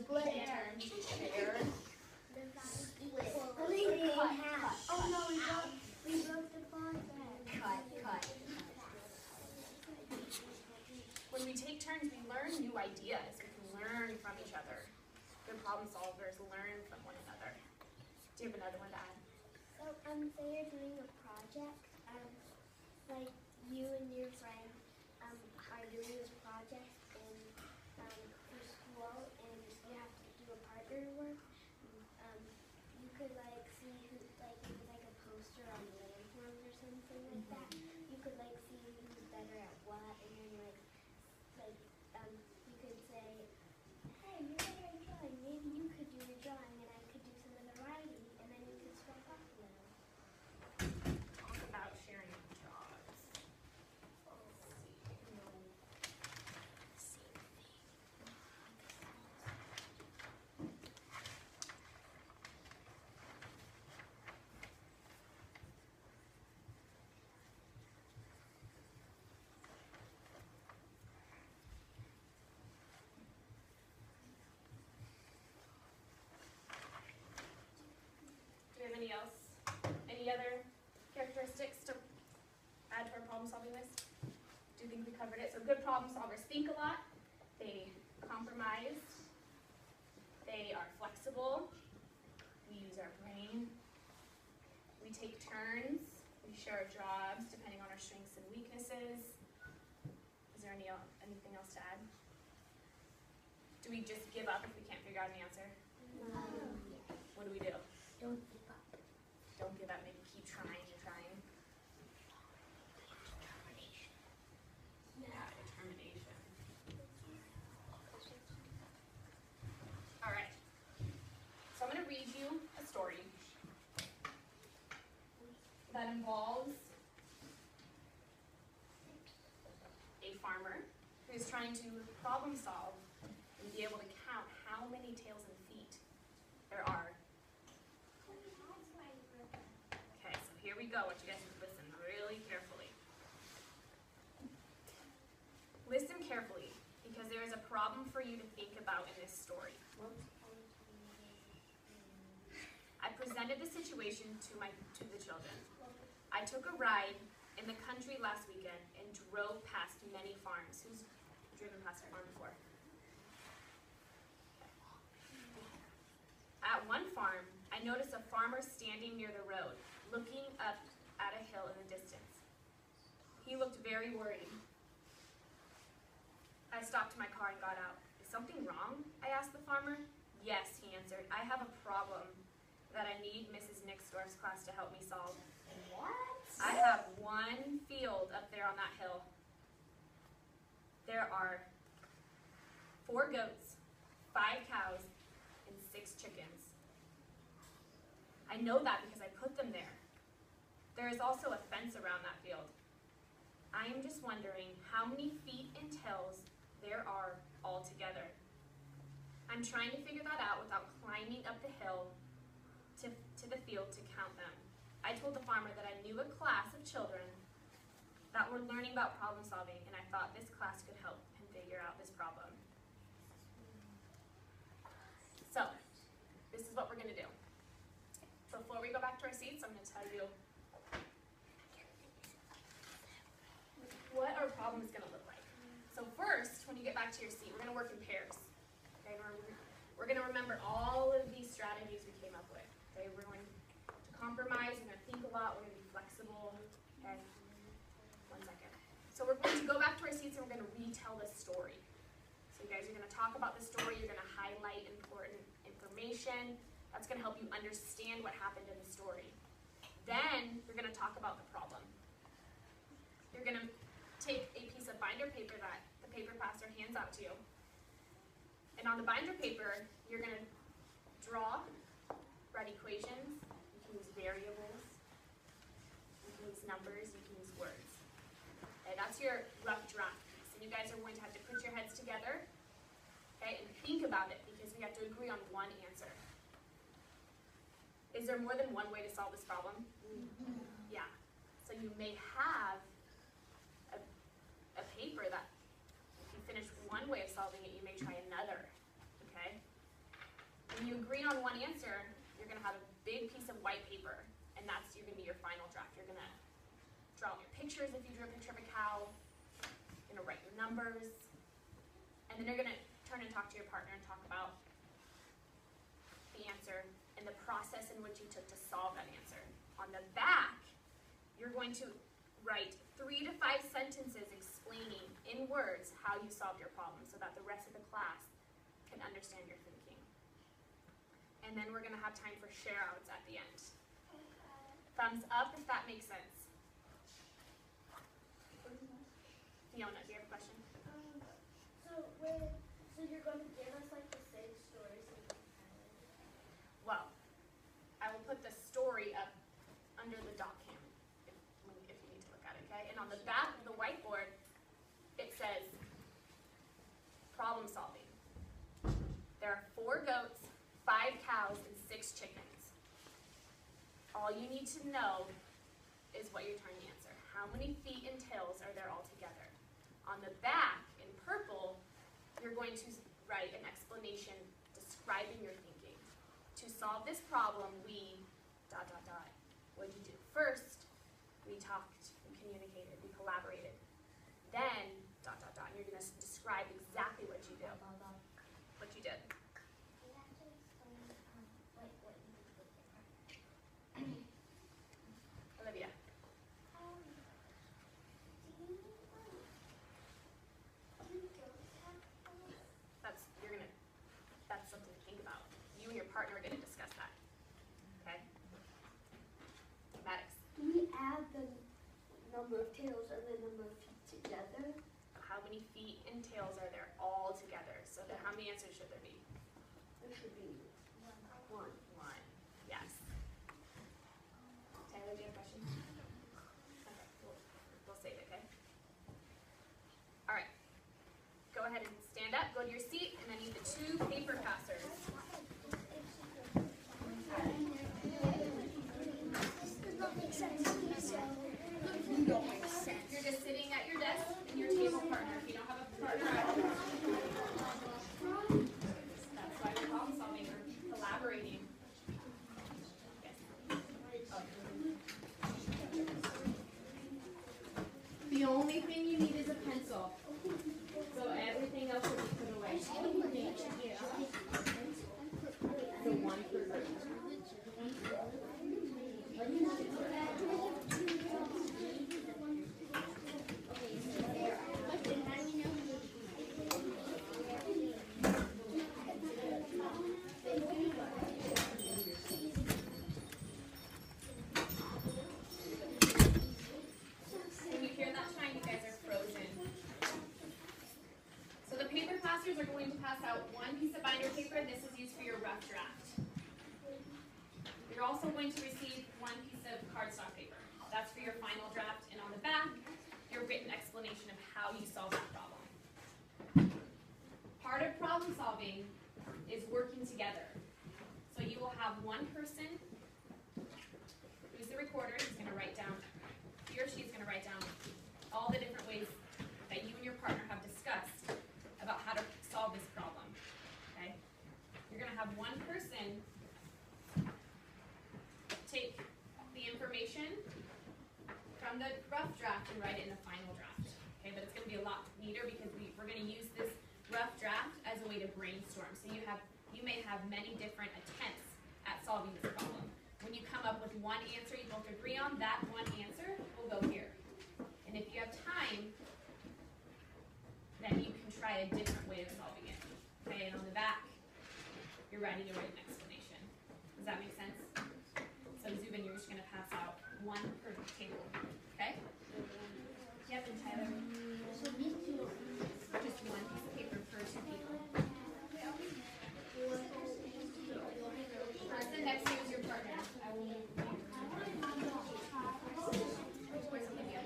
Split. Share. Oh no, we broke the concept. Cut. When we take turns, we learn new ideas. We can learn from each other. Good problem solvers learn from one another. Do you have another one to add? So, say you're doing a project, like you and your friend are doing this project for school, and you have to do a partner work. You could see who, if it's like a poster on the landforms or something like that. You could see who's better at what, and then you could say, hey, you're better at drawing. Maybe you could do the drawing, and I could do some of the writing, and then you could swap off a little. Talk about sharing jobs. Do we have any other characteristics to add to our problem-solving list? Do you think we covered it? So good problem solvers think a lot, they compromise, they are flexible, we use our brain, we take turns, we share our jobs depending on our strengths and weaknesses. Is there anything else to add? Do we just give up if we can't figure out an answer? No. What do we do? Don't give up. Don't give up, maybe keep trying and trying. Yeah, determination. All right. So I'm going to read you a story that involves a farmer who is trying to problem solve and be able to count how many tails and feet there are. Okay, so here we go. I want you guys to listen really carefully. Listen carefully, because there is a problem for you to think about in this story. I presented the situation to the children. I took a ride in the country last weekend and drove past many farms. Who's driven past a farm before? At one farm, I noticed a farmer standing near the road, looking up at a hill in the distance. He looked very worried. I stopped my car and got out. Is something wrong? I asked the farmer. Yes, he answered. I have a problem that I need Mrs. Nixdorf's class to help me solve. What? I have one field up there on that hill. There are 4 goats, 5 cows, and 6 chickens. I know that because I put them there. There is also a fence around that field. I am just wondering how many feet and tails there are altogether. I'm trying to figure that out without climbing up the hill to the field to count them. I told the farmer that I knew a class of children that were learning about problem solving, and I thought this class could help him figure out this problem. So, this is what we're going to do. Before we go back to our seats, I'm going to tell you what our problem is going to look like. So first, when you get back to your seat, we're going to work in pairs. Okay, we're going to remember all of these strategies we came up with. Okay, we're going to compromise, we're going to think a lot, we're going to be flexible. Okay, 1 second. So we're going to go back to our seats and we're going to retell this story. So you guys are going to talk about the story, you're going to highlight important information. That's going to help you understand what happened in the story. Then you're going to talk about the problem. You're going to take a piece of binder paper that the paper passer hands out to you. And on the binder paper, you're going to draw, write equations, you can use variables, you can use numbers, you can use words. Okay, that's your rough draft piece. And you guys are going to have to put your heads together, okay, and think about it because we have to agree on one answer. Is there more than one way to solve this problem? Mm-hmm. Yeah. So you may have a paper that if you finish one way of solving it, you may try another, okay? When you agree on one answer, you're going to have a big piece of white paper, and that's going to be your final draft. You're going to draw your pictures if you drew a picture of a cow. You're going to write your numbers, and then you're going to turn and talk to your partner and talk about the answer and the process in which you took to solve that answer. On the back, you're going to write 3 to 5 sentences explaining in words how you solved your problem so that the rest of the class can understand your thinking. And then we're going to have time for share-outs at the end. Thumbs up if that makes sense. Fiona, do you have a question? So you're going to give us like the same stories? Well, I will put the story up under the doc cam if you need to look at it, okay? And on the back of the whiteboard, it says problem solving. There are 4 goats, 5 cows, and 6 chickens. All you need to know is what you're trying to answer. How many feet and tails are there all together? On the back, in purple, you're going to write an explanation describing your thinking. To solve this problem, we ... What did you do? First, we talked, we communicated, we collaborated. Then ... And you're going to describe exactly what you did. What you did. Olivia. That's something to think about. You and your partner are going to discuss that. Okay? Maddox. Do we add the number of tails and the number of feet together? How many feet and tails are there all together? So how many answers should there be? There should be one. 1. Yes. Tyler, do you have a question? Okay, we'll save it, okay? All right. Go ahead and stand up, go to your seat, and then need the 2 paper passers. You're just sitting at your desk and your table partner. If you don't have a partner, that's why we're problem solving or collaborating. Yes. The only thing you need is a pencil. So everything else will be put away. The 1 per person. Can you hear that chime? You guys are frozen. So the paper passers are going to pass out 1 piece of binder paper. This is used for your rough draft. You're also going to receive 1 piece of cardstock paper. That's for your final draft. And on the back, your written explanation of how you solve that problem. Part of problem solving is working together. So you will have one person who's the recorder, who's going to write down, he or she's going to write down all the different ways that you and your partner have discussed about how to solve this problem. Okay? You're going to have one person take the information from the rough draft and write it in the final draft. Okay, but it's going to be a lot neater because we're going to use this rough draft as a way to brainstorm. So you may have many different attempts at solving this problem. When you come up with one answer you both agree on, that one answer will go here. And if you have time, then you can try a different way of solving it. Okay, and on the back, you're writing a written explanation. Does that make sense? So Zubin, you're just going to pass out 1 per table. Okay? Yep, and Tyler. So these 2. Just 1 piece of paper per 2 people. Person next to you is your partner. I will move you. Where's Olivia?